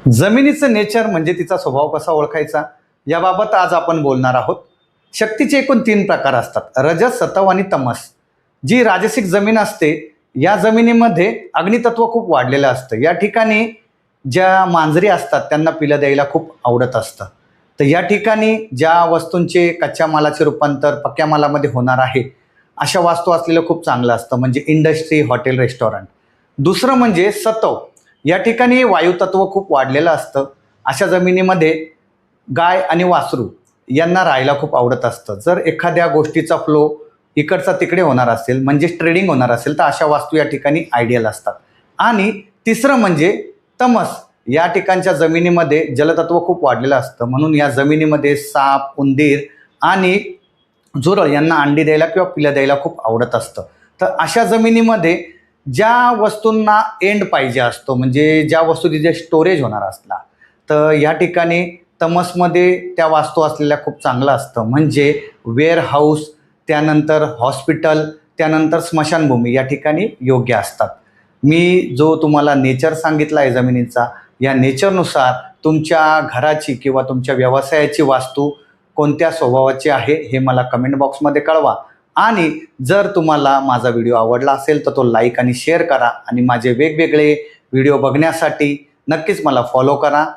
जमिनीचं नेचर म्हणजे तिचा स्वभाव कसा ओळखायचा याबाबत आज आपण बोलणार आहोत. शक्तीचे एकूण 3 प्रकार असतात: रजस, सत्व आणि तमस. जी राजसिक जमीन असते या जमिनीमध्ये अग्नितत्व खूप वाढलेलं असतं. या ठिकाणी ज्या मांजरी असतात त्यांना पिलं द्यायला खूप आवडत असतं. तर या ठिकाणी ज्या वस्तूंचे कच्च्या मालाचे रूपांतर पक्क्या मालामध्ये होणार आहे अशा वास्तू असलेलं खूप चांगलं असतं, म्हणजे इंडस्ट्री, हॉटेल, रेस्टॉरंट. दुसरं म्हणजे सत्व. या ठिकाणी वायुतत्व खूप वाढलेलं असतं. अशा जमिनीमध्ये गाय आणि वासरू यांना राहायला खूप आवडत असतं. जर एखाद्या गोष्टीचा फ्लो इकडचा तिकडे होणार असेल, म्हणजे ट्रेडिंग होणार असेल, तर अशा वास्तू या ठिकाणी आयडियल असतात. आणि तिसरं म्हणजे तमस. या ठिकाणच्या जमिनीमध्ये जलतत्व खूप वाढलेलं असतं, म्हणून या जमिनीमध्ये साप, उंदीर आणि झुरळ यांना अंडी द्यायला किंवा पिलं द्यायला खूप आवडत असतं. तर अशा जमिनीमध्ये ज्या वस्तूंना एंड पाहिजे असतो, म्हणजे ज्या वस्तू तिथे स्टोरेज होणार असला, तर या ठिकाणी तमसमध्ये त्या वास्तू असलेल्या खूप चांगलं असतं. म्हणजे वेअर हाऊस, त्यानंतर हॉस्पिटल, त्यानंतर स्मशानभूमी या ठिकाणी योग्य असतात. मी जो तुम्हाला नेचर सांगितला आहे जमिनीचा, या नेचरनुसार तुमच्या घराची किंवा तुमच्या व्यवसायाची वास्तू कोणत्या स्वभावाची आहे हे मला कमेंट बॉक्समध्ये कळवा. आणि जर तुम्हाला माझा व्हिडिओ आवडला असेल तर तो लाईक आणि शेअर करा. आणि माझे वेगवेगळे व्हिडिओ बघण्यासाठी नक्कीच मला फॉलो करा.